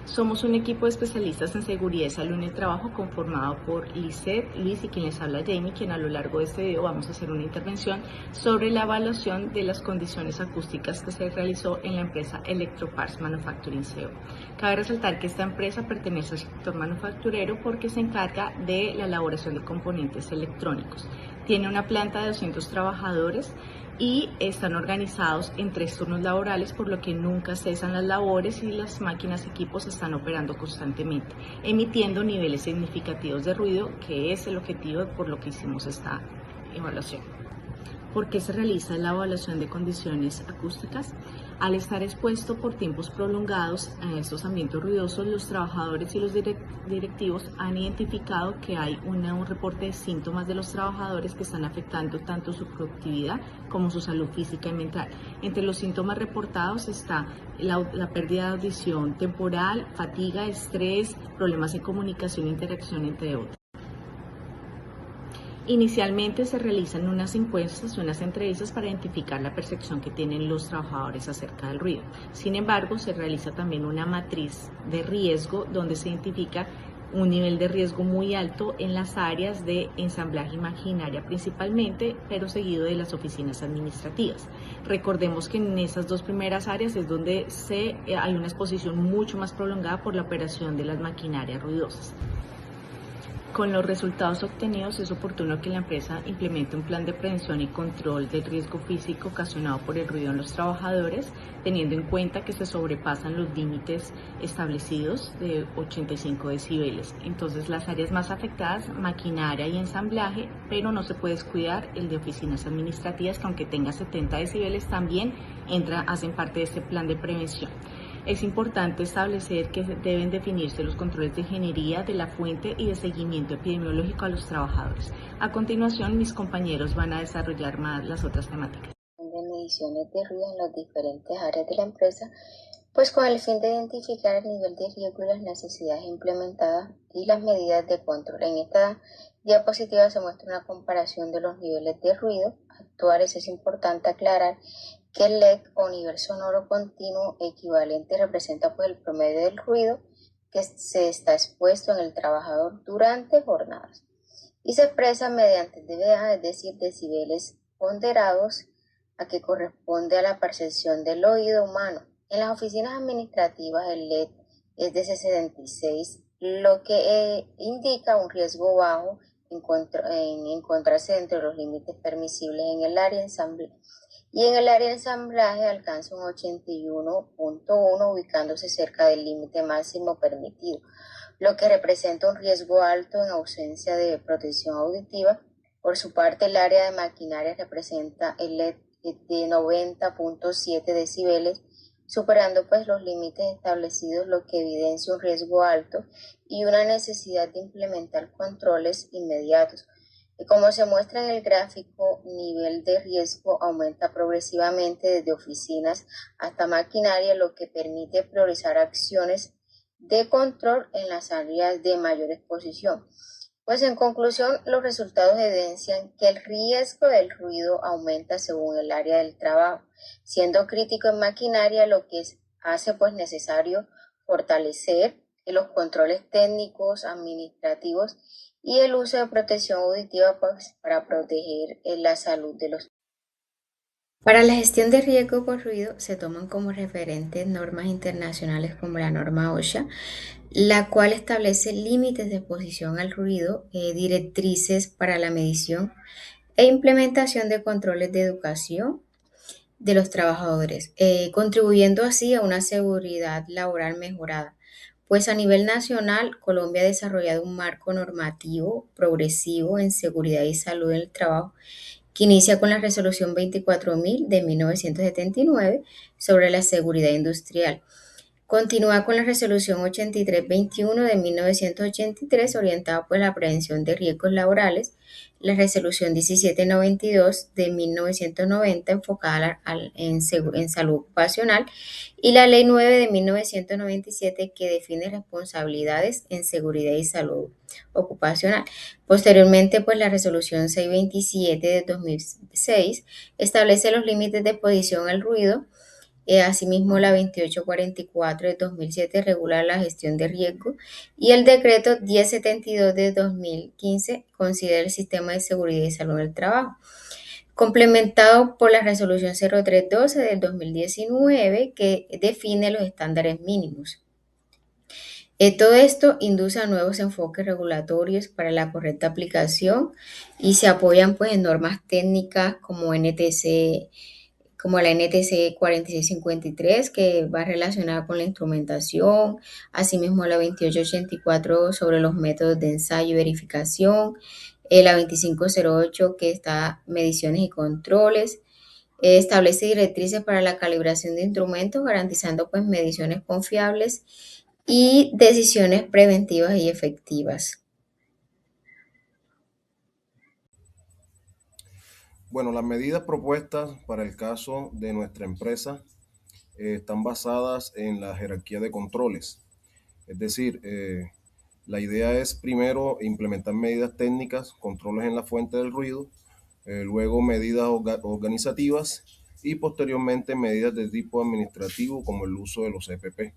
Somos un equipo de especialistas en seguridad y salud en el trabajo conformado por Lisette, Luis y quien les habla Jamie, quien a lo largo de este video vamos a hacer una intervención sobre la evaluación de las condiciones acústicas que se realizó en la empresa Electroparts Manufacturing CO. Cabe resaltar que esta empresa pertenece al sector manufacturero porque se encarga de la elaboración de componentes electrónicos. Tiene una planta de 200 trabajadores y están organizados en 3 turnos laborales, por lo que nunca cesan las labores y las máquinas y equipos están operando constantemente, emitiendo niveles significativos de ruido, que es el objetivo por lo que hicimos esta evaluación. ¿Por qué se realiza la evaluación de condiciones acústicas? Al estar expuesto por tiempos prolongados a estos ambientes ruidosos, los trabajadores y los directivos han identificado que hay un reporte de síntomas de los trabajadores que están afectando tanto su productividad como su salud física y mental. Entre los síntomas reportados está la pérdida de audición temporal, fatiga, estrés, problemas en comunicación e interacción, entre otros. Inicialmente se realizan unas encuestas, unas entrevistas para identificar la percepción que tienen los trabajadores acerca del ruido. Sin embargo, se realiza también una matriz de riesgo donde se identifica un nivel de riesgo muy alto en las áreas de ensamblaje y maquinaria principalmente, pero seguido de las oficinas administrativas. Recordemos que en esas dos primeras áreas es donde hay una exposición mucho más prolongada por la operación de las maquinarias ruidosas. Con los resultados obtenidos es oportuno que la empresa implemente un plan de prevención y control del riesgo físico ocasionado por el ruido en los trabajadores, teniendo en cuenta que se sobrepasan los límites establecidos de 85 decibeles. Entonces, las áreas más afectadas, maquinaria y ensamblaje, pero no se puede descuidar el de oficinas administrativas, que aunque tenga 70 decibeles también hacen parte de este plan de prevención. Es importante establecer que deben definirse los controles de ingeniería de la fuente y de seguimiento epidemiológico a los trabajadores. A continuación, mis compañeros van a desarrollar más las otras temáticas. De mediciones de ruido en las diferentes áreas de la empresa, pues con el fin de identificar el nivel de riesgo y las necesidades implementadas y las medidas de control. En esta diapositiva se muestra una comparación de los niveles de ruido actuales. Es importante aclarar que el LED o nivel sonoro continuo equivalente representa pues el promedio del ruido que se está expuesto en el trabajador durante jornadas y se expresa mediante dBA, es decir, decibeles ponderados, a que corresponde a la percepción del oído humano. En las oficinas administrativas el LED es de 66, lo que indica un riesgo bajo en encontrarse entre los límites permisibles en el área ensamble. Y en el área de ensamblaje alcanza un 81.1, ubicándose cerca del límite máximo permitido, lo que representa un riesgo alto en ausencia de protección auditiva. Por su parte, el área de maquinaria representa el LED de 90.7 decibeles, superando pues los límites establecidos, lo que evidencia un riesgo alto y una necesidad de implementar controles inmediatos. Como se muestra en el gráfico, nivel de riesgo aumenta progresivamente desde oficinas hasta maquinaria, lo que permite priorizar acciones de control en las áreas de mayor exposición. Pues en conclusión, los resultados evidencian que el riesgo del ruido aumenta según el área del trabajo, siendo crítico en maquinaria, lo que hace pues necesario fortalecer los controles técnicos, administrativos y el uso de protección auditiva pues, para proteger la salud de los. Para la gestión de riesgo por ruido se toman como referentes normas internacionales como la norma OSHA, la cual establece límites de exposición al ruido, directrices para la medición e implementación de controles de educación de los trabajadores, contribuyendo así a una seguridad laboral mejorada. Pues a nivel nacional, Colombia ha desarrollado un marco normativo progresivo en seguridad y salud en el trabajo que inicia con la Resolución 24.000 de 1979 sobre la seguridad industrial. Continúa con la Resolución 8321 de 1983 orientada por la prevención de riesgos laborales, la Resolución 1792 de 1990 enfocada en salud ocupacional y la Ley 9 de 1997 que define responsabilidades en seguridad y salud ocupacional. Posteriormente, pues la Resolución 627 de 2006 establece los límites de exposición al ruido Asimismo, la 2844 de 2007 regula la gestión de riesgo y el decreto 1072 de 2015 considera el sistema de seguridad y salud del trabajo, complementado por la resolución 0312 del 2019 que define los estándares mínimos. Todo esto induce a nuevos enfoques regulatorios para la correcta aplicación y se apoyan pues en normas técnicas como NTC, como la NTC 4653, que va relacionada con la instrumentación, asimismo la 2884 sobre los métodos de ensayo y verificación, la 2508 que está mediciones y controles, establece directrices para la calibración de instrumentos, garantizando pues mediciones confiables y decisiones preventivas y efectivas. Bueno, las medidas propuestas para el caso de nuestra empresa están basadas en la jerarquía de controles. Es decir, la idea es primero implementar medidas técnicas, controles en la fuente del ruido, luego medidas organizativas y posteriormente medidas de tipo administrativo como el uso de los EPP.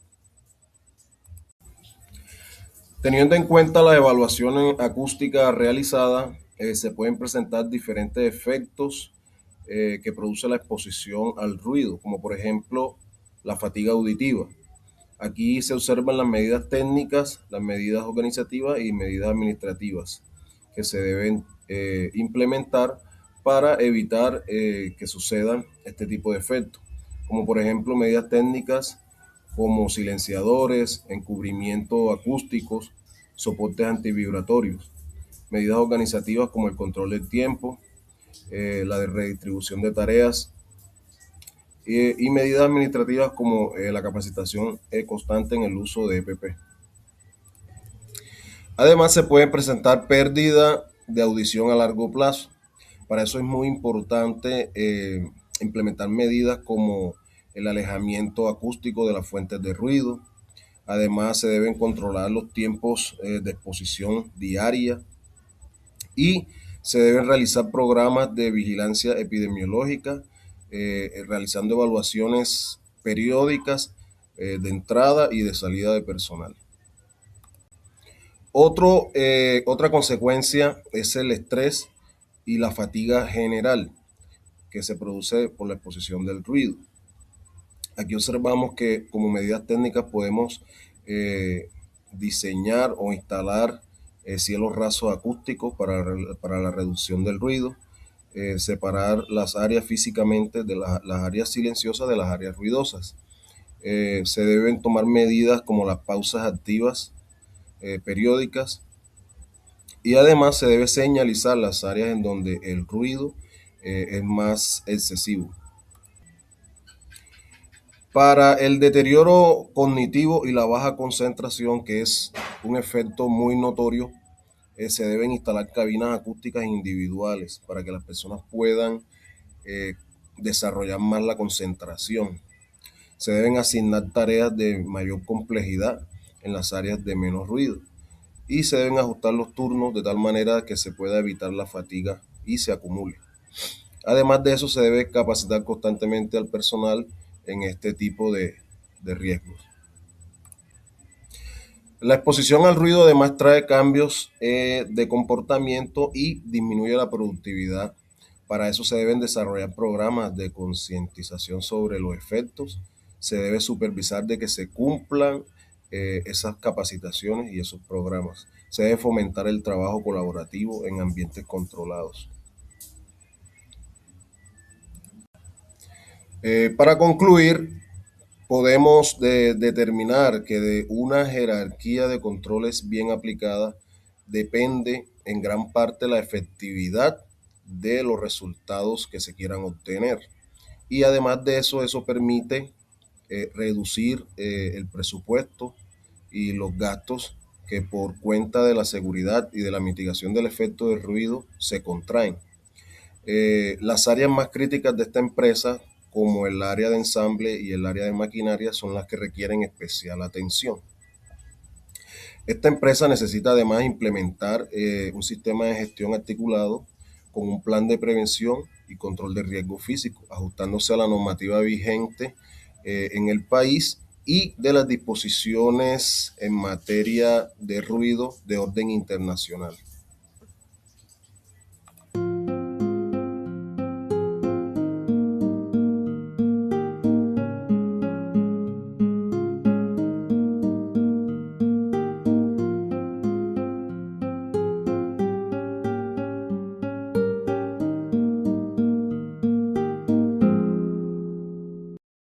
Teniendo en cuenta la evaluación acústica realizada, se pueden presentar diferentes efectos que produce la exposición al ruido, como por ejemplo la fatiga auditiva. Aquí se observan las medidas técnicas, las medidas organizativas y medidas administrativas que se deben implementar para evitar que sucedan este tipo de efectos, como por ejemplo medidas técnicas como silenciadores, encubrimiento acústicos, soportes antivibratorios, medidas organizativas como el control del tiempo, la de redistribución de tareas y medidas administrativas como la capacitación constante en el uso de EPP. Además, se puede presentar pérdida de audición a largo plazo. Para eso es muy importante implementar medidas como el alejamiento acústico de las fuentes de ruido. Además, se deben controlar los tiempos de exposición diaria y se deben realizar programas de vigilancia epidemiológica, realizando evaluaciones periódicas de entrada y de salida de personal. Otra consecuencia es el estrés y la fatiga general que se produce por la exposición del ruido. Aquí observamos que como medidas técnicas podemos diseñar o instalar cielos rasos acústicos para la reducción del ruido, separar las áreas físicamente de las áreas silenciosas de las áreas ruidosas. Se deben tomar medidas como las pausas activas periódicas y además se debe señalizar las áreas en donde el ruido es más excesivo. Para el deterioro cognitivo y la baja concentración, que es un efecto muy notorio, se deben instalar cabinas acústicas individuales para que las personas puedan desarrollar más la concentración. Se deben asignar tareas de mayor complejidad en las áreas de menos ruido y se deben ajustar los turnos de tal manera que se pueda evitar la fatiga y se acumule. Además de eso, se debe capacitar constantemente al personal en este tipo de riesgos. La exposición al ruido además trae cambios de comportamiento y disminuye la productividad. Para eso se deben desarrollar programas de concientización sobre los efectos. Se debe supervisar de que se cumplan esas capacitaciones y esos programas. Se debe fomentar el trabajo colaborativo en ambientes controlados. Para concluir, podemos determinar que de una jerarquía de controles bien aplicada depende en gran parte la efectividad de los resultados que se quieran obtener. Y además de eso, eso permite reducir el presupuesto y los gastos que por cuenta de la seguridad y de la mitigación del efecto del ruido se contraen. Las áreas más críticas de esta empresa, como el área de ensamble y el área de maquinaria, son las que requieren especial atención. Esta empresa necesita además implementar un sistema de gestión articulado con un plan de prevención y control de riesgo físico, ajustándose a la normativa vigente en el país y de las disposiciones en materia de ruido de orden internacional.